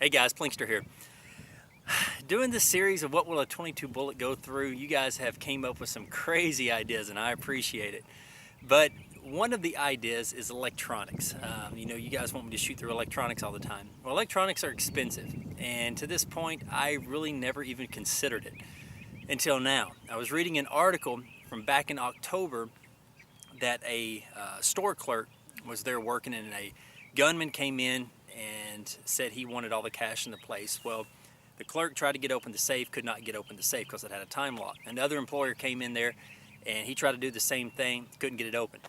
Hey guys, Plinkster here. Doing this series of what will a 22 bullet go through, you guys have came up with some crazy ideas and I appreciate it. But one of the ideas is electronics. You guys want me to shoot through electronics all the time. Well, electronics are expensive, and to this point, I really never even considered it until now. I was reading an article from back in October that a store clerk was there working, and a gunman came in and said he wanted all the cash in the place. Well, the clerk tried to get open the safe, could not get open the safe because it had a time lock. Another employer came in there and he tried to do the same thing, couldn't get it open.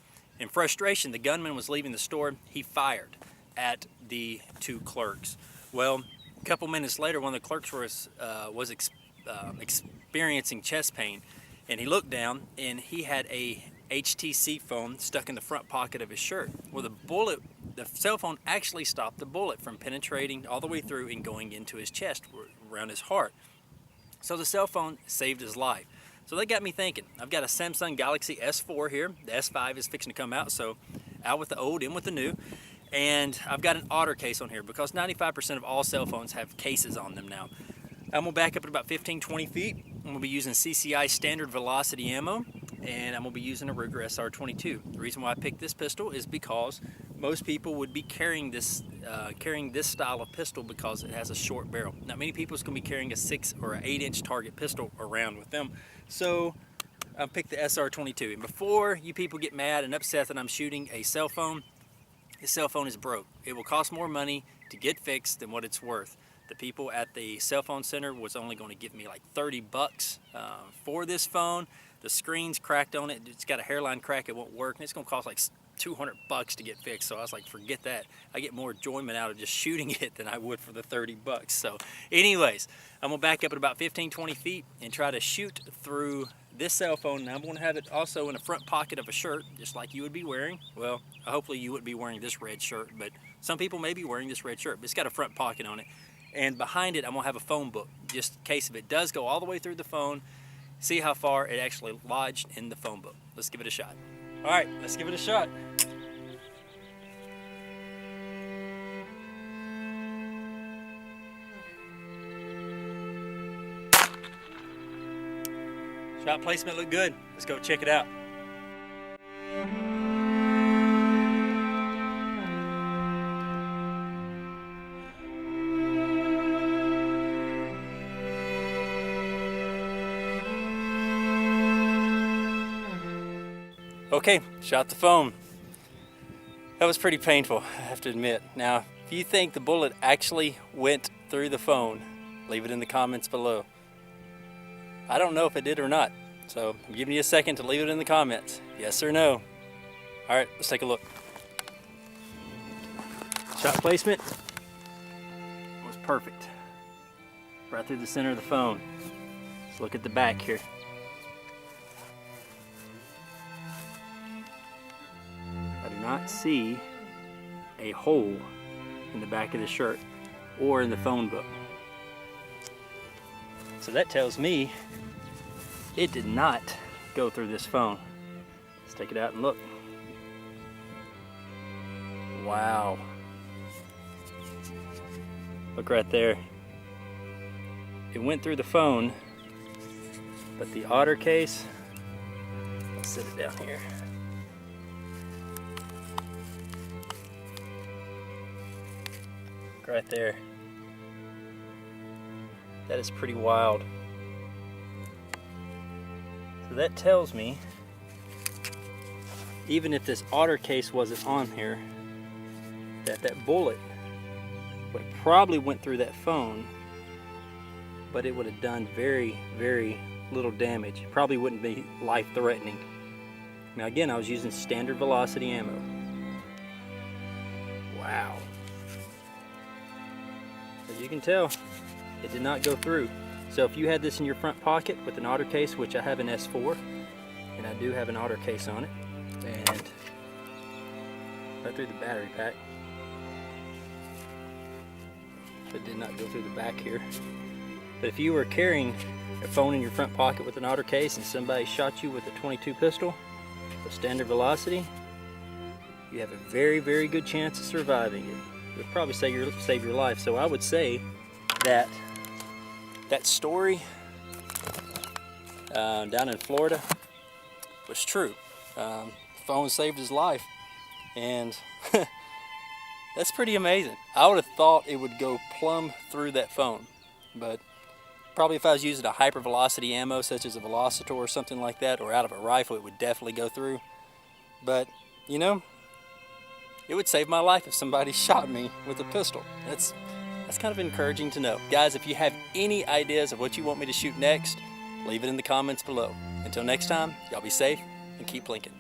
In frustration, the gunman was leaving the store. He fired at the two clerks. Well, a couple minutes later, one of the clerks was experiencing chest pain, and he looked down and he had a HTC phone stuck in the front pocket of his shirt. Well, the cell phone actually stopped the bullet from penetrating all the way through and going into his chest, around his heart. So the cell phone saved his life. So that got me thinking. I've got a Samsung Galaxy S4 here. The S5 is fixing to come out, so out with the old, in with the new. And I've got an otter case on here because 95% of all cell phones have cases on them now. I'm gonna back up at about 15-20 feet. I'm gonna be using CCI standard velocity ammo, and I'm gonna be using a Ruger SR22. The reason why I picked this pistol is because most people would be carrying this style of pistol because it has a short barrel. Not many people is gonna be carrying a 6 or an 8-inch target pistol around with them. So I picked the SR22. And before you people get mad and upset that I'm shooting a cell phone, this cell phone is broke. It will cost more money to get fixed than what it's worth. The people at the cell phone center was only going to give me like 30 bucks for this phone. The screen's cracked on it. It's got a hairline crack. It won't work. And it's going to cost like 200 bucks to get fixed. So I was like, forget that. I get more enjoyment out of just shooting it than I would for the 30 bucks. So anyways, I'm going to back up at about 15-20 feet and try to shoot through this cell phone. Now I'm going to have it also in the front pocket of a shirt, just like you would be wearing. Well, hopefully you wouldn't be wearing this red shirt, but some people may be wearing this red shirt. But it's got a front pocket on it. And behind it, I'm gonna have a phone book, just in case if it does go all the way through the phone, see how far it actually lodged in the phone book. Let's give it a shot. All right, let's give it a shot. Shot placement looked good. Let's go check it out. Okay, shot the phone. That was pretty painful, I have to admit. Now, if you think the bullet actually went through the phone, leave it in the comments below. I don't know if it did or not, so I'm giving you a second to leave it in the comments. Yes or no. All right, let's take a look. Shot placement was perfect. Right through the center of the phone. Let's look at the back here. Not see a hole in the back of the shirt or in the phone book. So that tells me it did not go through this phone. Let's take it out and look. Wow. Look right there. It went through the phone, but the otter case, let's sit it down here. Right there. That is pretty wild. So that tells me, even if this otter case wasn't on here, that bullet would have probably went through that phone, but it would have done very, very little damage. It probably wouldn't be life-threatening. Now again, I was using standard velocity ammo. Wow. As you can tell, it did not go through. So if you had this in your front pocket with an otter case, which I have an S4, and I do have an otter case on it, and right through the battery pack, it did not go through the back here. But if you were carrying a phone in your front pocket with an otter case and somebody shot you with a 22 pistol with standard velocity, you have a very, very good chance of surviving it. would probably save your life. So I would say that that story down in Florida was true. Phone saved his life, and that's pretty amazing. I would have thought it would go plumb through that phone, but probably if I was using a hypervelocity ammo such as a Velocitor or something like that, or out of a rifle, it would definitely go through. But you know, it would save my life if somebody shot me with a pistol. That's kind of encouraging to know. Guys, if you have any ideas of what you want me to shoot next, leave it in the comments below. Until next time, y'all be safe and keep blinking.